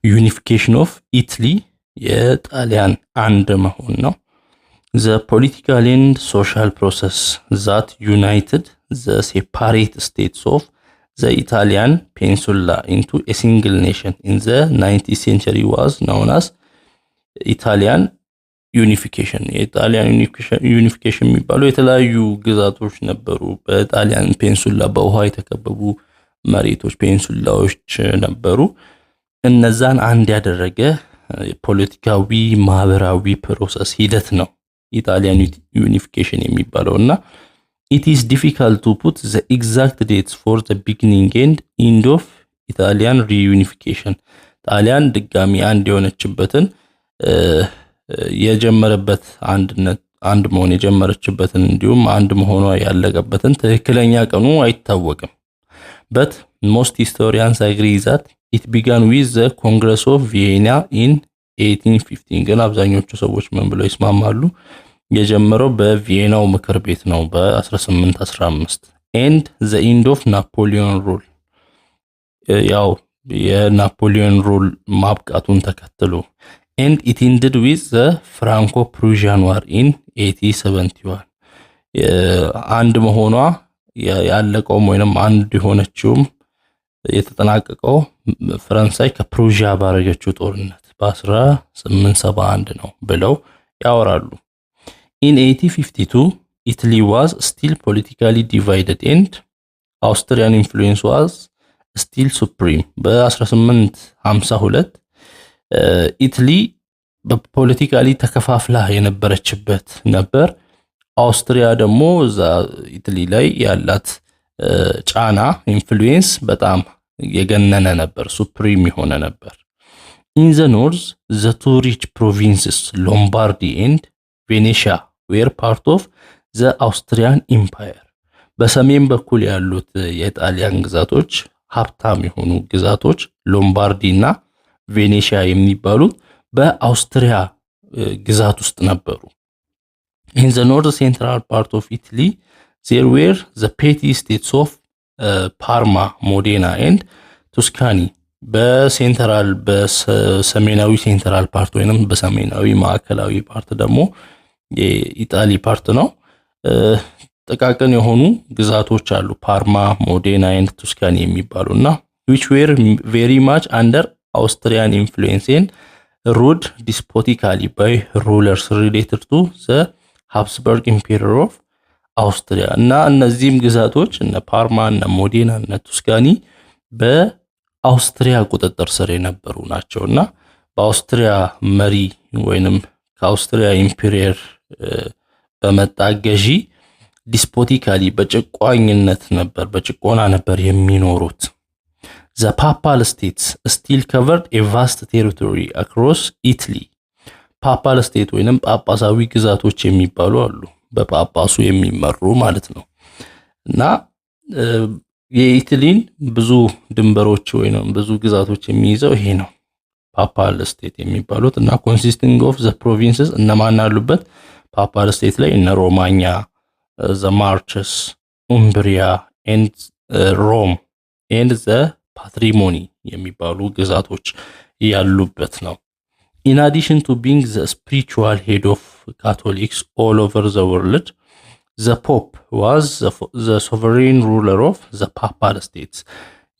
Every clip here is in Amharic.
Unification of Italy የጣሊያን አንድ መሆን ነው። The political and social process that united the separate states of the Italian peninsula into a single nation in the 19th century was known as Italian Unification. የጣሊያን ዩኒፊኬሽን የሚባለው የተለያዩ ግዛቶች ነበሩ በጣሊያን ፔኒንሱላ በውሃ የተከበቡ መሬቶች ፔኒንሱላዎች ነበሩ እነዛን አንድ ያደረገ ፖለቲካዊ ማህበራዊ ፕሮሰስ ሂደት ነው Italian Unification የሚባለውና it is difficult to put the exact dates for the beginning and end of Italian reunification ጣሊያን ድጋሚ አንድ የሆነችበትን የጀመረበት አንድ መሆን የጀመረችበትን እንዲሁም አንድ መሆኗ ያለቀበትን ትክክለኛ ቀኑ አይታወቅም but most historians agree that it began with the Congress of Vienna in 1815 ግን አብዛኞቹ ሰዎች ምን ብለው ይስማማሉ የጀመረው በቪየናው ምክር ቤት ነው በ1815 and the end of Napoleon rule ያው የናፖሊዮን ሩል ማብቃቱን ተከትሎ and it ended with the Franco-Prussian War in 1871 አንድ መሆኗ ያለቀው ወይንም አንድ ሆነችውም የተጠናቀቀው ፈረንሳይ ከፕሩሺያ ባረገችው ጦርነት በ1871 ነው ብለው ያወራሉ In 1852 Italy was still politically divided and Austrian influence was still supreme በ1852 ኢታሊ በፖለቲካሊ ተከፋፍላ የነበረችበት ነበር አውስትሪያ ደግሞ እዛ ኢታሊ ላይ ያላት ጫና ኢንፍሉዌንስ በጣም የገነነ ነበር ሱፕሪም የሆነ ነበር In the north the two rich provinces Lombardy and Venetia were part of the Austrian Empire በሰሜን በኩል ያሉት የጣሊያን ግዛቶች ሀብታም የሆኑ ግዛቶች ሎምባርዲና ቬኔሺያ የሚባሉት በአውስትሪያ ግዛት ውስጥ ነበሩ In the north central part of Italy there were the petty states of Parma, Modena and Tuscany በሴንትራል በሰሜናዊ ሴንትራል ፓርት ወይንም በሰሜናዊ ማዕከላዊ ፓርት ደግሞ የኢጣሊ ፓርት ነው ተቃቀን የሆኑ ግዛቶች አሉ ፓርማ ሞዴና and ቱስካኒ የሚባሉና which were very much under Austrian influence and ruled despotically by rulers related to the Habsburg Emperor of Austria እና እነዚህም ግዛቶች እነ ፓርማ እና ሞዴና እና ቱስካኒ በአውስትሪያ ቁጥጥር ስር የነበሩ ናቸውና በአውስትሪያ መሪ ወይንም ከአውስትሪያ ኢምፔሪየር በመጣ ገዢ ዲስፖቲካሊ በጭቋኝነት ነበር በጭቆና ነበር የሚኖሩት The Papal States still covered a vast territory across Italy Papal State ወይንም ጳጳሳዊ ግዛቶች የሚባሉ አሉ በጳጳሱ የሚመሩ ማለት ነው እና የኢታሊን ብዙ ድንበሮች ወይንም ብዙ ግዛቶች የሚይዘው ይሄ ነው Papal State የሚባሉት እና consisting of the provinces እነማን አሉበት Papal State ላይ እነ ሮማኛ the Marches Umbria and Rome and the Patrimony የሚባሉ ግዛቶች ያሉበት ነው In addition to being the spiritual head of Catholics all over the world the Pope was the sovereign ruler of the Papal States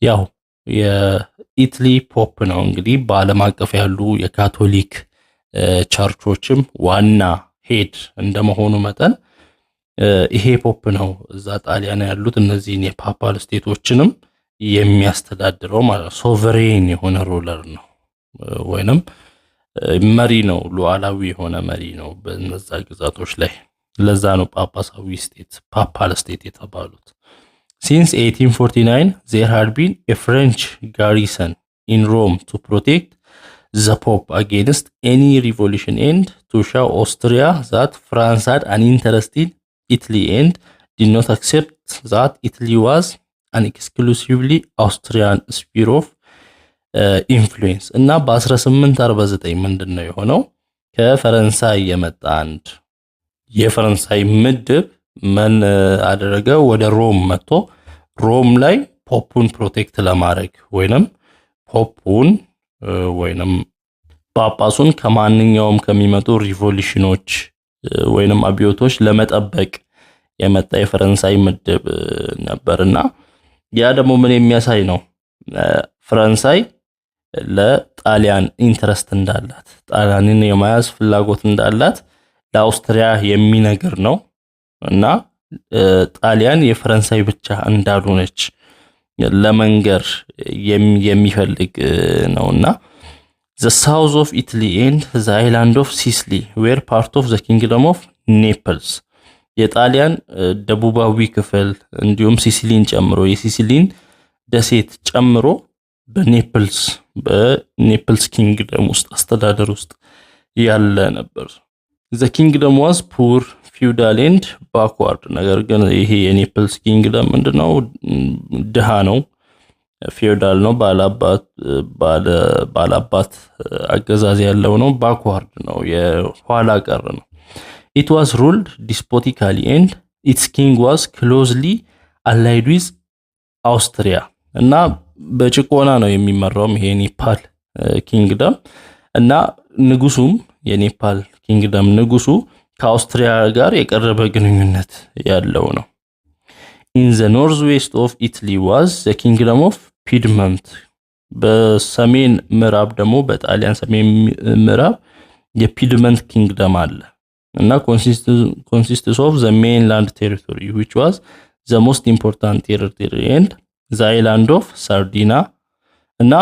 ያው የኢታሊ ፖፕ ነው እንግዲህ በዓለም አቀፍ ያሉ የካቶሊክ ቸርቾችም ዋና ሄድ እንደመሆኑ መጠን ይሄ ፖፕ ነው እዛ ጣሊያን ያሉት እነዚህን የፓፓል ስቴቶችንም የሚያስተዳድረው ማለት ሶቨሬን የሆነ ሩለር ነው ወይንም መሪ ነው ሉዓላዊ የሆነ መሪ ነው በእነዛ ግዛቶች ላይ ለዛ ነው ጳጳሳዊ ስቴት ፓፓል ስቴት የተባሉት Since 1849 there had been a French garrison in Rome to protect the Pope against any revolution and to show Austria that France had an interest in Italy and did not accept that Italy was an exclusively Austrian sphere of influence እና በ1849 ምንድነው የሆነው ከፈረንሳይ የመጣ አንድ የፈረንሳይ ምድብ ምን አደረገ ወደ ሮም መጥቶ ሮም ላይ ፖፑን ፕሮቴክት ለማድረግ ወይንም ፖፑን ወይንም ጳጳሱን ከማንኛውም ከሚመጡ ሪቮሉሽኖች ወይንም አብዮቶች ለመጠበቅ የመጣ የፈረንሳይ ምድብ ነበርና ያ ደግሞ ምን የሚያሳይ ነው? ፈረንሳይ ለጣሊያን ኢንተረስት እንዳላት ጣሊያንን የማያዝ ፍላጎት እንዳላት ለአውስትሪያ የሚነግር ነው እና ጣሊያን የፈረንሳይ ብቻ እንዳልሆነች ለመንገር የሚፈልግ ነውና the south of Italy and the island of Sicily were part of the kingdom of Naples የጣሊያን ደቡባዊ ክፍል እንዲሁም ሲሲሊን ጨምሮ የሲሲሊን ደሴት ጨምሮ በኔፕልስ ኪንግደም ውስጥ አስተዳደር ውስጥ ያለ ነበር። the kingdom was poor, feudal and backward ነገር ግን ይሄ የኔፕልስ ኪንግደም ምንድነው? ድሃ ነው፣ ፊውዳል ነው፣ ባላባት አገዛዝ ያለው ነው፣ ባክዋርድ ነው፣ የኋላ ቀር ነው። it was ruled despotically and its king was closely allied with Austria እና በጭቆና ነው የሚመራው ይሄ ኔፓል ኪንግደም እና ንጉሱም የኔፓል ኪንግደም ንጉሱ ከአውስትሪያ ጋር የቀረበ ግንኙነት ያለው ነው። in the northwest of Italy was the kingdom of Piedmont በሰሜን ምዕራብ ደግሞ በጣሊያን ሰሜን ምዕራብ የፒድመንት ኪንግደም አለ እና consists of the mainland territory which was the most important territory and the island of Sardinia እና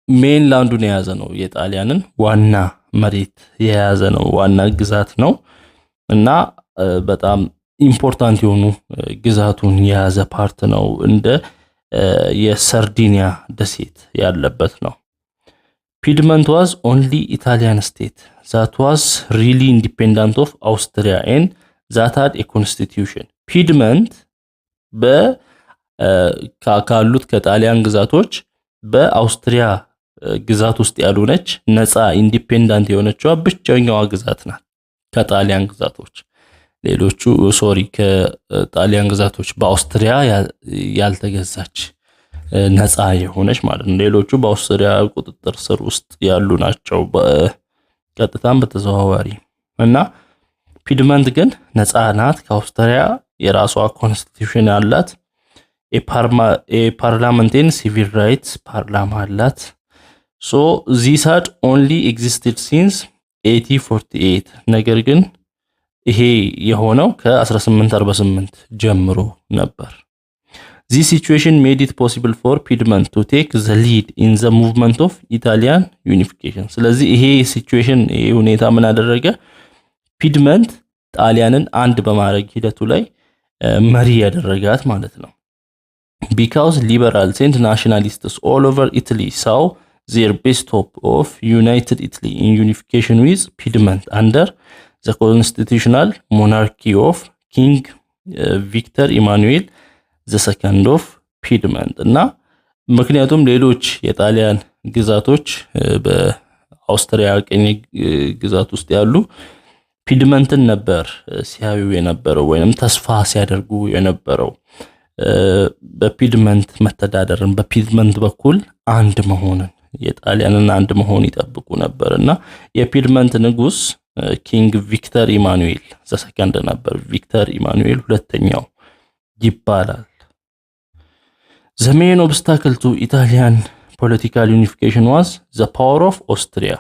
ሜንላንዱን የያዘ ነው የጣሊያንን ዋና መሬት የያዘ ነው ዋና ግዛት ነው እና በጣም ኢምፖርታንት የሆኑ ግዛቱን የያዘ ፓርት ነው እንደ የሰርዲኒያ ደሴት ያለበት ነው። Piedmont was only Italian state that was really independent of Austria and that had a constitution. Piedmont ካሉት ከጣሊያን ግዛቶች በአውስትሪያ ግዛት ውስጥ ያሉነች ነፃ ኢንዲፔንደንት የሆነችው ብቸኛዋ ግዛት ናት ከጣሊያን ግዛቶች። ሌሎቹ ከጣሊያን ግዛቶች በአውስትሪያ ያልተገዛች ነፃ የሆነች ማለት ነው። ሌሎቹ በአውስትሪያ ቁጥጥር ስር ውስጥ ያሉ ናቸው በቀጥታም በተዘዋዋሪ እና ፒድመንት ግን ነፃ ናት ከአውስትሪያ የራሷ ኮንስቲቲዩሽን አላት። የፓርላመንቴን ሲቪል ራይትስ ፓርላማ አላት። so this had only existed since 1848 ነገር ግን ይሄ የሆነው ከ1848 ጀምሮ ነበር። This situation made it possible for Piedmont to take the lead in the movement of Italian Unification. ስለዚህ ይሄ ሲቹዌሽን ይሄ ሁኔታ ምን አደረገ? ፒድመንት ጣሊያንን አንድ በማድረግ ሂደቱ ላይ መሪ ያደረጋት ማለት ነው። Because liberals and nationalists all over Italy saw their best hope of united Italy in unification with Piedmont under the constitutional monarchy of King Victor Emmanuel the second of Piedmont እና ምክንያቱም ሌሎች የጣሊያን ግዛቶች በአውስትሪያ ቀኝ ግዛት ውስጥ ያሉ ፒድመንትን ነበር ሲያዩ የነበረው ወይንም ተስፋ ሲያደርጉ የነበረው በፒድመንት መተዳደርን በፒድመንት በኩል አንድ መሆንን የጣሊያንን አንድ መሆን ይጠብቁ ነበርና የፒድመንት ንጉስ ኪንግ ቪክተር ኢማኑኤል ዘሰከንድ ነበር። ቪክተር ኢማኑኤል ሁለተኛው ይባላል። The main obstacle to Italian political unification was the power of Austria.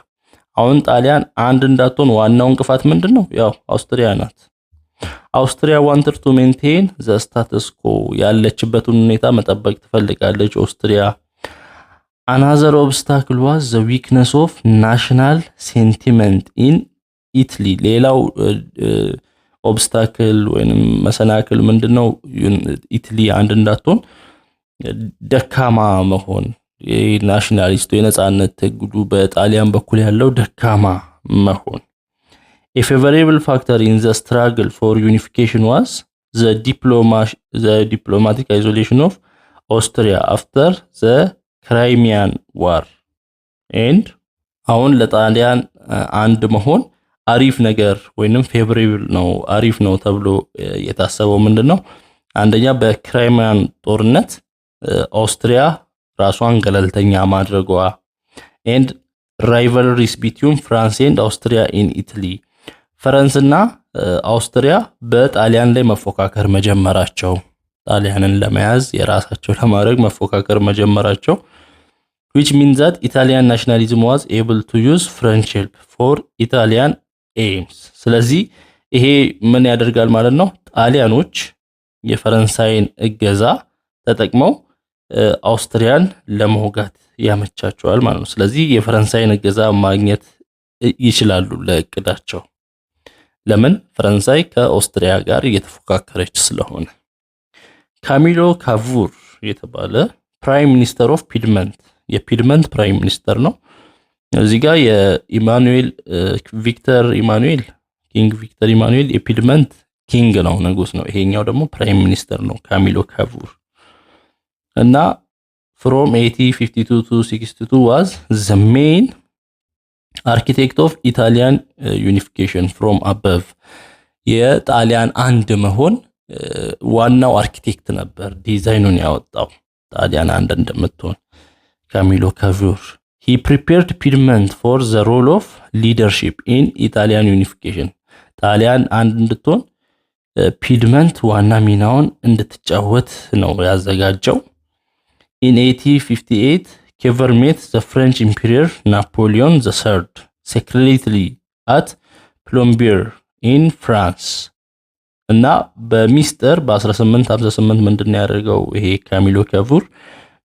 አሁን ጣሊያን አንድ እንዳትሆን ዋናው እንቅፋት ምንድነው? ያው አውስትሪያ ናት። አውስትሪያ wanted to maintain the status quo ያለችበትን ሁኔታ መጠበቅ ትፈልጋለች አውስትሪያ። Another obstacle was the weakness of national sentiment in Italy. ሌላው ኦብስታክል ወይንም መሰናክል ምንድነው? ኢታሊ አንድ እንዳትሆን ደካማ መሆን የናሽናሊስት የነጻነት ትግሉ በጣሊያን በኩል ያለው ደካማ መሆን። A favorable factor in the struggle for unification was the diplomatic isolation of Austria after the Crimean War. And አሁን ለጣሊያን አንድ መሆን አሪፍ ነገር ወይንም ፌቨሬብል ነው አሪፍ ነው ተብሎ የታሰበው ምንድነው? አንደኛ በክራይሚያን ጦርነት አውስትሪያ ራሷን ገለልተኛ ማድረጓ and rivalries between France and Austria in Italy ፈረንስና አውስትሪያ በጣሊያን ላይ መፎካከር መጀመራቸው ጣሊያንን ለመያዝ የራሳቸው ለማድረግ መፎካከር መጀመራቸው which means that Italian nationalism was able to use French help for Italian aims ስለዚህ ይሄ ምን ያደርጋል ማለት ነው ጣሊያኖች የፈረንሳይን እገዛ ተጠቅመው አውስትሪያን ለመውጋት ያመቻቸዋል ማለት ነው ስለዚህ የፈረንሳይን እገዛ ማግኘት ይችላሉ ለእቅዳቸው ለምን ፈረንሳይ ከአውስትሪያ ጋር እየተፎካከረች ስለሆነ ካሚሎ ካቡር የተባለ ፕራይም ሚኒስተር ኦፍ ፒድመንት የፒድመንት ፕራይም ሚኒስተር ነው እዚህ ጋር የኢማኑኤል ቪክተር ኢማኑኤል ኪንግ ቪክተር ኢማኑኤል የፒድመንት ኪንግ ነው ንጉስ ነው ይሄኛው ደግሞ ፕራይም ሚኒስተር ነው ካሚሎ ካቡር እና from 1852 to 62 was the main architect of Italian unification from above የጣሊያን አንድ መሆን ዋናው አርኪቴክት ነበር ዲዛይኑን ያወጣው ጣሊያን አንድ እንደምትሆን ካሚሎ ካቡር he prepared Piedmont for the role of leadership in Italian unification ጣሊያን አንድ እንድትሆን ፒድመንት ዋና ሚናውን እንድትጫወት ነው ያዘጋጀው in 1858 Cavour met the French Emperor Napoleon III secretly at Plombier in France እና በሚስጥር በ1858 ምንድነው ያደረገው ይሄ ካሚሎ ካቡር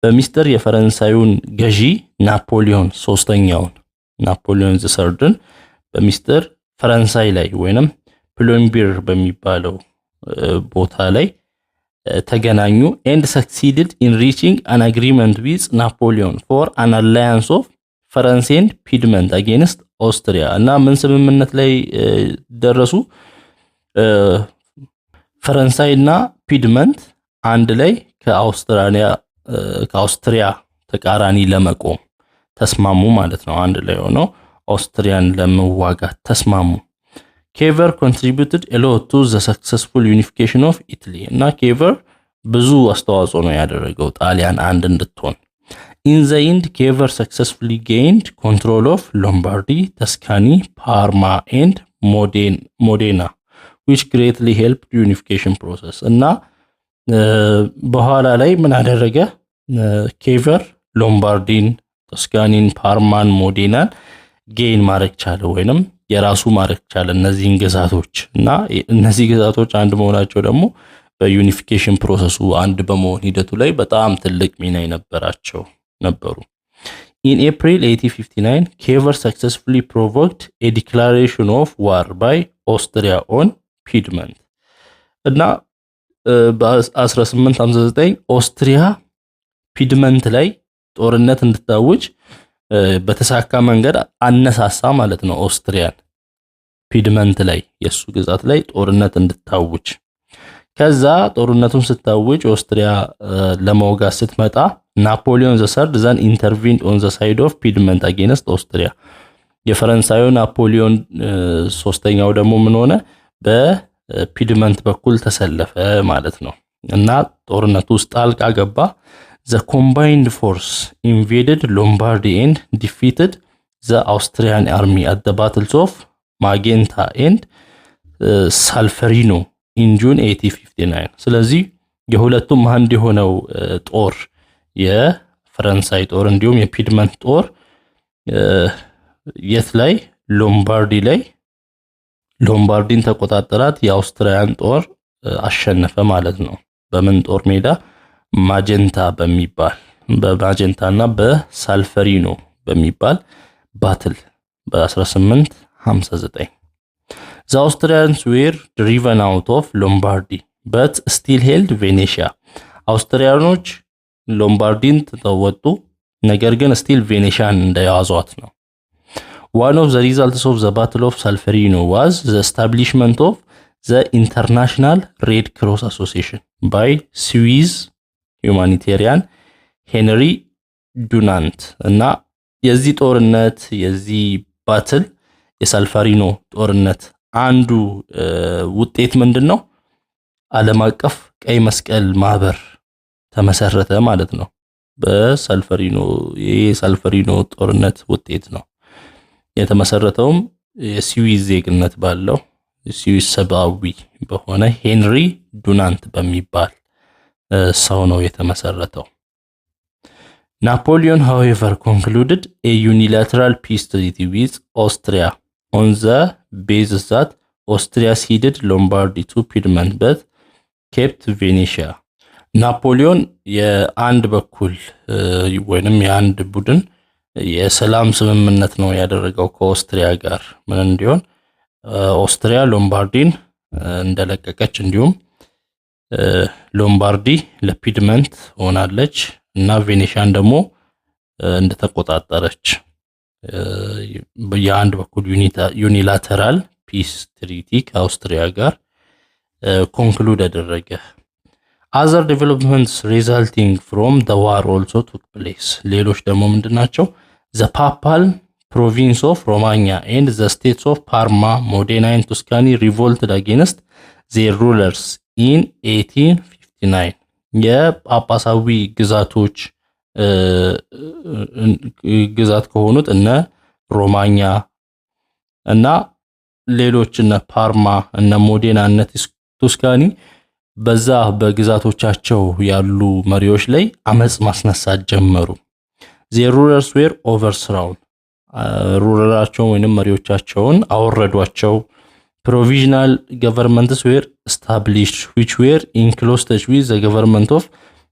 በሚስጥር የፈረንሳዩን ገዢ ናፖሊዮን ሶስተኛውን ናፖሊዮን ዘሰርድን በሚስጥር ፈረንሳይ ላይ ወይንም ፕሎምቢር በሚባለው ቦታ ላይ ተገናኙ and succeeded in reaching an agreement with Napoleon for an alliance of France and Piedmont against Austria እና ምን ስምምነት ላይ ደረሱ ፈረንሳይና ፒድመንት አንድ ላይ ከአውስትሪያ ተቃራኒ ለመቆም ተስማሙ ማለት ነው አንድ ላይ ሆነው አውስትሪያን ለመዋጋት ተስማሙ Cavour contributed a lot to the successful unification of Italy እና Cavour ብዙ አስተዋጽኦ ነው ያደረገው ጣሊያን አንድ እንድትሆን In the end Cavour successfully gained control of Lombardy, Tuscany, Parma and Modena which greatly helped the unification process እና በኋላ ላይ ምን አደረገ Cavour ሎምባርዲን ቶስካኒን ፓርማን ሞዴናን ጌን ማድረግ ቻለ ወይንም የራሱ ማድረግ ቻለ እነዚህን ግዛቶች እና እነዚህ ግዛቶች አንድ መሆናቸው ደግሞ በዩኒፊኬሽን ፕሮሰሱ አንድ በመሆን ሂደቱ ላይ በጣም ትልቅ ሚና የነበራቸው ነበሩ In April 1859 Cavour successfully provoked a declaration of war by Austria on Piedmont እና በ1859 ኦስትሪያ ፒድመንት ላይ ጦርነት እንድታውጅ በተሳካ መንገድ አነሳሳ ማለት ነው ኦስትሪያን ፒድመንት ላይ የሱ ግዛት ላይ ጦርነት እንድታውጅ ከዛ ጦርነቱን ስታውጅ ኦስትሪያ ለመውጋት ስትመጣ ናፖሊዮን ዘሰርድ ዘን ኢንተርቪንድ ኦን ዘ ሳይድ ኦፍ ፒድመንት አጌንስት ኦስትሪያ የፈረንሳዩ ናፖሊዮን ሶስተኛው ደግሞ ምን ሆነ በፒድመንት በኩል ተሰለፈ ማለት ነው እና ጦርነቱ ውስጥ ጣልቃ ገባ The combined force invaded Lombardy and defeated the Austrian army at the battles of Magenta and Solferino in June 1859. ስለዚህ የሁለቱም አንድ የሆነው ጦር የፈረንሳይ ጦር እንዲሁም የፒድመንት ጦር የት ላይ ሎምባርዲ ላይ ሎምባርዲን ተቆጣጠራት የአውስትሪያን ጦር አሸነፈ ማለት ነው በምን ጦር ሜዳ ማጀንታ በሚባል በማጀንታና በሳልፈሪኖ በሚባል ባትል በ1859 The Austrians were driven out of Lombardy but still held Venetia አውስትሪያኖች ሎምባርዲን ተወጡ ነገር ግን still ቬኔሻን እንደያዟት ነው One of the results of the Battle of Solferino was the establishment of the International Red Cross Association by Swiss humanitarian ሄንሪ ዱናንት እና የዚህ ጦርነት የዚህ ባትል የሳልፈሪኖ ጦርነት አንዱ ውጤት ምንድነው ዓለም አቀፍ ቀይ መስቀል ማህበር ተመሰረተ ማለት ነው በሰልፈሪኖ የሰልፈሪኖ ጦርነት ውጤት ነው። የተመሰረተውም የስዊዝ ዜግነት ባለው ስዊዝ ሰብአዊ በሆነ ሄንሪ ዱናንት በሚባል ሰው ነው የተመሰረተው። Napoleon, however, concluded a unilateral peace treaty with Austria on the basis that Austria ceded Lombardy to Piedmont but kept Venetia. ናፖሊዮን የአንድ በኩል ወይንም የአንድ ቡድን የሰላም ስምምነት ነው ያደረገው ከኦስትሪያ ጋር ምን እንዲሆን ኦስትሪያ ሎምባርዲን እንደለቀቀች እንዲሁም ሎምባርዲ ለፒድመንት ሆናለች እና ቬኔሻን ደግሞ እንደተቆጣጠረች የአንድ በኩል ዩኒላተራል ፒስ ትሪቲ ከኦስትሪያ ጋር ኮንክሉድ አደረገ። other developments resulting from the war also took place ሌሎች ደግሞ ምንድናቸው? the papal province of Romagna and the states of Parma, Modena and Tuscany revolted against their rulers in 1859 የጳጳሳዊ ግዛቶች ግዛት ከሆኑት እነ ሮማኛ እና ሌሎች እነ ፓርማ እነ ሞዴና እነ ቱስካኒ በዛ በግዛቶቻቸው ያሉ መሪዎች ላይ አመጽ ማስነሳት ጀመሩ። their rulers were overthrown ሩለራቸው ወይንም መሪዎቻቸውን አወረዷቸው። provisional governments were established which were in close touch with the government of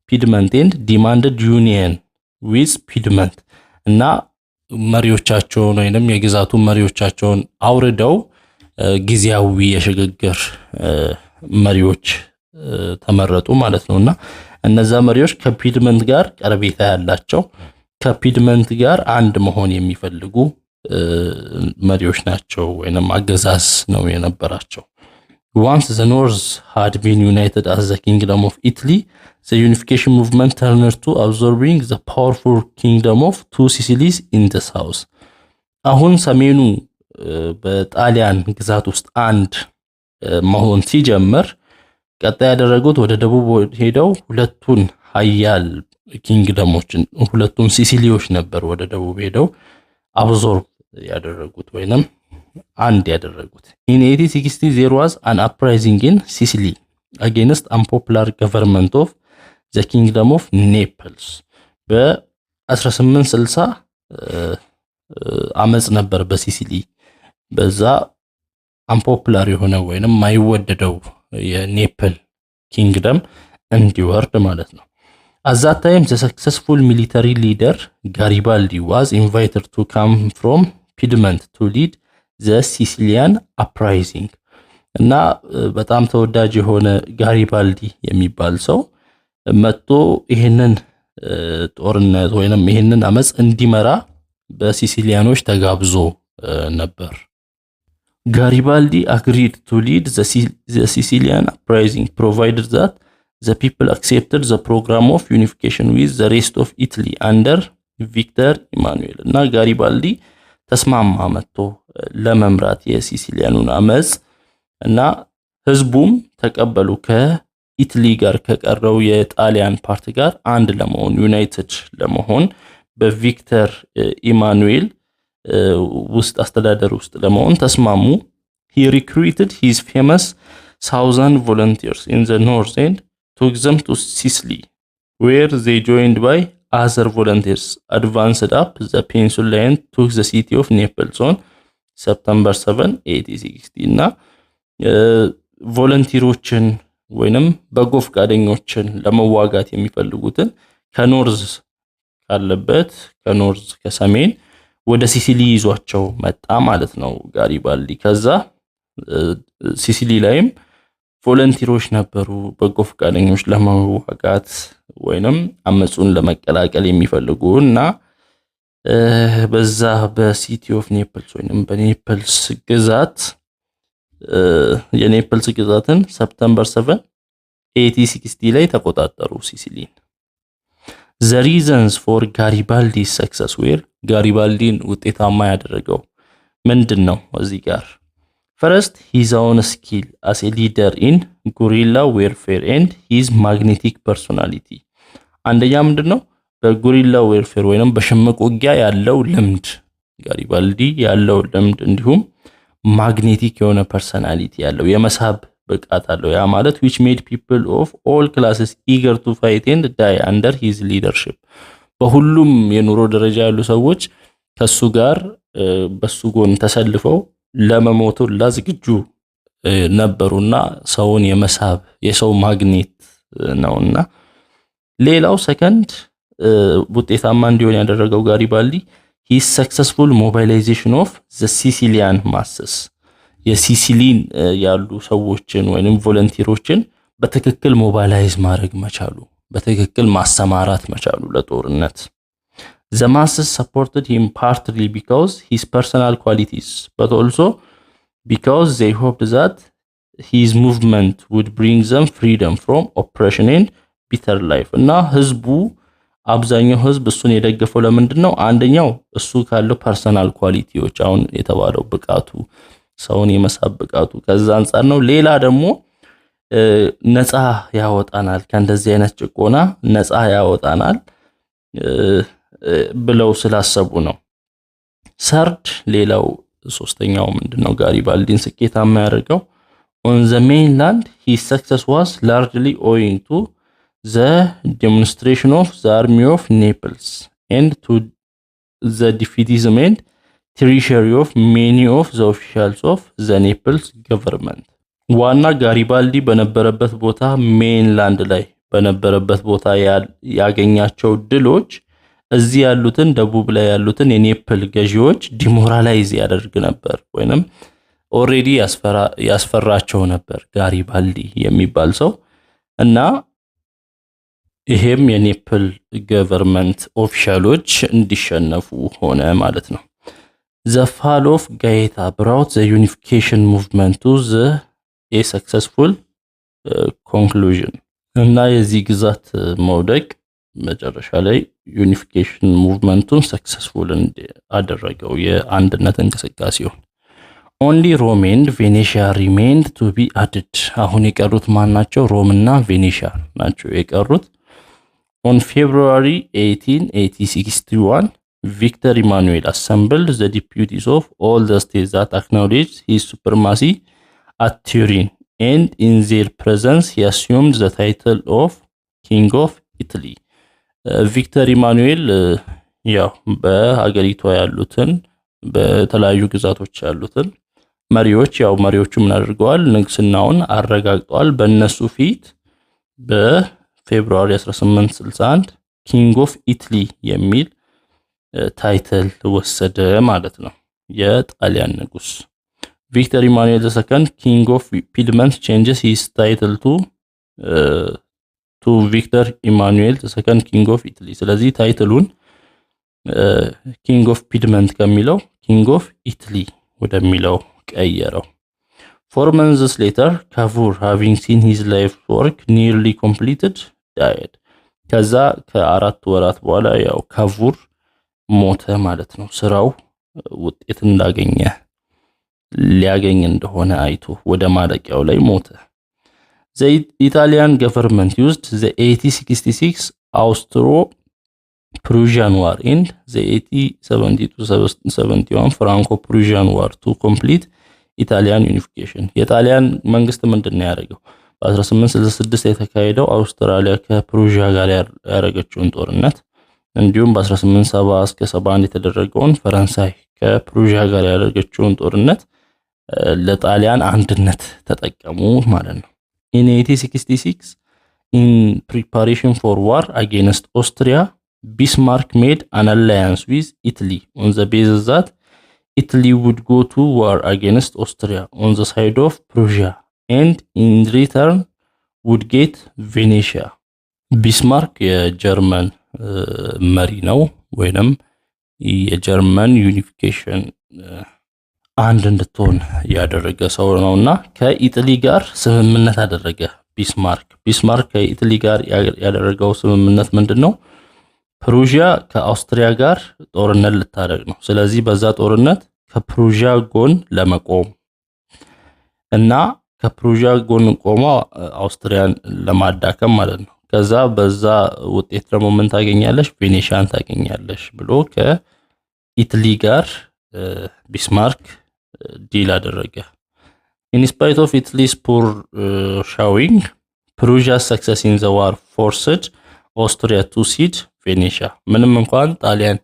Piedmont and demanded union with Piedmont እና መሪዎቻቸውን ወይንም የግዛቱ መሪዎቻቸውን አውርደው ጊዜያዊ የሽግግር መሪዎች ተመረጡ ማለት ነውና እነዛ መሪዎች ከፒድመንት ጋር ቀረቤታ ያላቸው ከፒድመንት ጋር አንድ መሆን የሚፈልጉ መሪዎች ናቸው ወይንም አገዛዝ ነው የነበራቸው። once the north had been united as the kingdom of Italy, the unification movement turned to absorbing the powerful kingdom of two Sicilies in the south. አሁን ሰሜኑ በጣሊያን ግዛት ውስጥ አንድ መሆን ሲጀምር ቀጣይ ያደረጉት ወደ ደቡብ ሄደው ሁለቱን ኃያል ኪንግደሞችን ሁለቱን ሲሲሊዎች ነበር ወደ ደቡብ ሄደው አብዞርብ ያደረጉት ወይንም አንድ ያደረጉት። in 1860 there was an uprising in Sicily against unpopular government of the kingdom of Naples. በ1860 አመጽ ነበር በሲሲሊ በዛ unpopular የሆነ ወይንም ማይወደደው የኔፕል ኪንግደም እንዲወርድ ማለት ነው። at that time the successful military leader Garibaldi was invited to come from Piedmont to lead the Sicilian uprising እና በጣም ተወዳጅ የሆነ ጋሪባልዲ የሚባል ሰው መጥቶ ይሄንን ጦርነት ወይንም ይሄንን አመጽ እንዲመራ በሲሲሊያኖች ተጋብዞ ነበር። Garibaldi agreed to lead the Sicilian uprising provided that the people accepted the program of unification with the rest of Italy under Victor Emmanuel እና ጋሪባልዲ ተስማማ መጥቶ ለመምራት የሲሲሊያኑን አመጽ እና ህዝቡም ተቀበሉ ከኢታሊ ጋር ከቀረው የጣሊያን ፓርቲ ጋር አንድ ለመሆን ዩናይትድ ለመሆን በቪክተር ኢማኑኤል ውስጥ አስተዳደር ውስጥ ለመሆን ተስማሙ። he recruited his famous 1000 volunteers in the north and took them to Sicily where they joined by other volunteers advanced up the peninsula and took the city of Naples on September 7 1860 እና ቮለንቲሮችን ወይንም በጎ ፈቃደኞችን ለመዋጋት የሚፈልጉትን ከኖርዝ ካለበት ከኖርዝ ከሰሜን ወደ ሲሲሊ ይዟቸው መጣ ማለት ነው ጋሪባልዲ። ከዛ ሲሲሊ ላይም ቮለንቲሮች ነበሩ በጎ ፈቃደኞች ለመዋጋት ወይንም አመጹን ለመቀላቀል የሚፈልጉና በዛ በሲቲ ኦፍ ኔፕልስ ወይንም በኔፕልስ ግዛት የኔፕልስ ግዛትን ሰፕተምበር 7 1860 ላይ ተቆጣጠሩ ሲሲሊን። the reasons for Garibaldi's success were ጋሪባልዲን ውጤታማ ያደረገው ምንድነው? እዚህ ጋር first his own skill as a leader in guerrilla warfare and his magnetic personality አንደኛ ምንድነው በጉሪላ ዌርፌር ወይንም በሽምቅ ውጊያ ያለው ልምድ ጋሪባልዲ ያለው ልምድ እንዲሁም ማግኔቲክ የሆነ ፐርሰናሊቲ ያለው የመሳብ ብቃት አለው ያ ማለት which made people of all classes eager to fight and die under his leadership በሁሉም የኑሮ ደረጃ ያሉ ሰዎች ከሱ ጋር በሱ ጎን ተሰልፈው ለመሞቱ ለዝግጁ ነበሩና ሰውን የመሳብ የሰው ማግኔት ነውና ሌላው ሰከንድ ውጤታማ እንዲሆን ያደረገው ጋሪባልዲ his successful mobilization of the Sicilian masses የሲሲሊን ያሉ ሰዎችን ወይንም ቮለንቲሮችን በትክክል ሞባላይዝ ማድረግ መቻሉ በትክክል ማሰማራት መቻሉ ለጦርነት the masses supported him partly because his personal qualities but also because they hoped that his movement would bring them freedom from oppression and bitter life እና ህዝቡ አብዛኛው ህዝብ እሱን የደገፈው ለምንድነው አንደኛው እሱ ካለው ፐርሰናል ኳሊቲዎች አሁን የተባለው ብቃቱ ሰውን የመሳብ ብቃቱ ከዛ አንፃር ነው ሌላ ደግሞ ነፃ ያወጣናል ከእንደዚህ አይነት ጭቆና ነፃ ያወጣናል ብለው ስላሰቡ ነው ሰርድ ሌላው ሶስተኛው ምንድነው ጋሪባልዲን ስኬታማ ያደርገው on the mainland his success was largely owing to the demonstration of the army of Naples and to the defeatism and treachery of many of the officials of the Naples government ዋና ጋሪባልዲ በነበረበት ቦታ ሜንላንድ ላይ በነበረበት ቦታ ያገኛቸው ድሎች እዚህ ያሉትን ደቡብ ላይ ያሉትን የኔፕል ገዢዎች ዲሞራላይዝ ያደርግ ነበር ወይንም ኦሬዲ ያስፈራቸው ነበር ጋሪባልዲ የሚባል ሰው እና ይሄም የኔፕል ገቨርንመንት ኦፊሻሎች እንዲሸነፉ ሆነ ማለት ነው the fall of Gaeta brought the unification movement to a successful conclusion እና የዚህ ግዛት መውደቅ መጨረሻ ላይ ዩኒፊኬሽን ሙቭመንቱን ሰክሰስፉል አደረገው የአንድነት እንቅስቃሴው only Rome and Venetia remained to be added አሁን የቀሩት ማን ናቸው ሮም እና ቬኔሺያ ናቸው የቀሩት on February 18 1861 Victor Emmanuel assembled the deputies of all the states that acknowledged his supremacy at Turin and in their presence he assumed the title of King of Italy Victor Emmanuel ያው በሀገሪቷ ያሉትን በተለያዩ ግዛቶች ያሉትን መሪዎች ያው መሪዎቹ ምን አድርገዋል ንግስናውን አረጋግጠዋል በእነሱ ፊት በፌብሩዋሪ 1861 ኪንግ ኦፍ ኢታሊ የሚል ታይትል ወሰደ ማለት ነው የጣሊያን ንጉስ ቪክተር ኢማኑኤል II king of Piedmont changes his title to Victor Emmanuel II king of Italy ስለዚህ ታይትሉን king of Piedmont ከሚለው king of Italy ወደሚለው ቀየረው 4 months later Cavour having seen his life work nearly completed died ከዛ ከአራት ወራት በኋላ ያው ካቡር ሞተ ማለት ነው ስራው ውጤት እንዳገኘ ሊያገኝ እንደሆነ አይቶ ወደ ማለቂያው ላይ ሞተ The Italian government used the 1866 Austro-Prussian War and the 1870-71 Franco-Prussian War to complete Italian unification የጣሊያን መንግስት ምንድነው ያደረገው በ1866 የተካሄደው አውስትራሊያ ከፕሩሺያ ጋር ያደረገችውን ጦርነት እንዲሁም በ1870 እስከ 71 የተደረገውን ፈረንሳይ ከፕሩሺያ ጋር ያደረገችውን ጦርነት ለጣሊያን አንድነት ተጠቀሙ ማለት ነው In 1866 in preparation for war against Austria Bismarck made an alliance with Italy on the basis that Italy would go to war against Austria on the side of Prussia and in return would get Venetia. Bismarck የጀርመን መሪ ነው ወይንም የጀርመን ዩኒፊኬሽን አንድ እንድትሆን ያደረገ ሰው ነውና ከኢጣሊ ጋር ስምምነት አደረገ ቢስማርክ ከኢጣሊ ጋር ያደረገው ስምምነት ምንድነው ፕሩሺያ ከአውስትሪያ ጋር ጦርነት ልታደርግ ነው ስለዚህ በዛ ጦርነት ከፕሩሺያ ጎን ለመቆም እና ከፕሩሺያ ጎን ቆሞ አውስትሪያን ለማዳከም ማለት ነው ከዛ በዛ ውጤት ደግሞ ምን ታገኛለሽ ቬኔሻን ታገኛለሽ ብሎ ከኢትሊ ጋር ቢስማርክ ዲል አደረገ in spite of Italy's poor showing Prussia's success in the war forced Austria to cede Venetia ምንም እንኳን ጣሊያን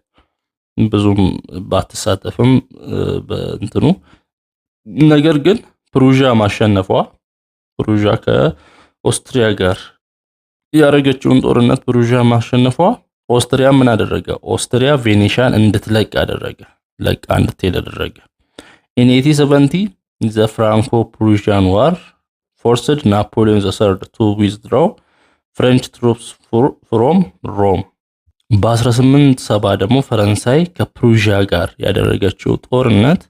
ብዙም ባትሳተፍም በእንትኑ ነገር ግን ፕሩዥያ ማሸነፏ ፕሩዥያ ከኦስትሪያ ጋር ያረጋችውን ጦርነት ፕሩዥያ ማሸነፏ ኦስትሪያ ምን አደረገ ኦስትሪያ ቬኔሻን እንድትለቅ አደረገ ለቃ እንድትሄድ አደረገ in 1870 the Franco-Prussian war forced Napoleon III to withdraw French troops from Rome በ1870 ደግሞ ፈረንሳይ ከፕሩዥያ ጋር ያደረገችው ጦርነት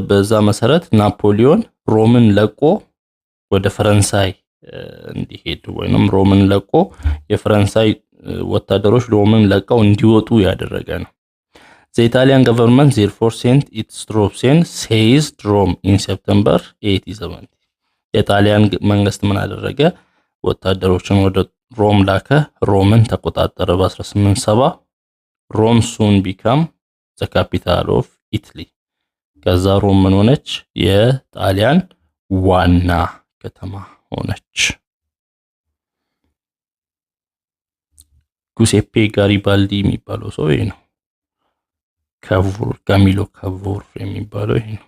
በዛ መሰረት ናፖሊዮን ሮምን ለቆ ወደ ፈረንሳይ እንዲሄድ ወይንም ሮምን ለቆ የፈረንሳይ ወታደሮች ሮምን ለቀው እንዲወጡ ያደረገ ነው The Italian government therefore sent its troops and seized Rome in September 1870 የጣሊያን መንግስት ምን አደረገ ወታደሮችን ወደ ሮም ላከ ሮምን ተቆጣጠረ በ1870 ሮም soon became the capital of Italy ከዛ ሮም ምን ሆነች የጣሊያን ዋና ከተማ ሆነች ጉሴፔ ጋሪባልዲ የሚባለው ሰው ይሄ ነው Cavour Camillo Cavour የሚባለው ይሄ ነው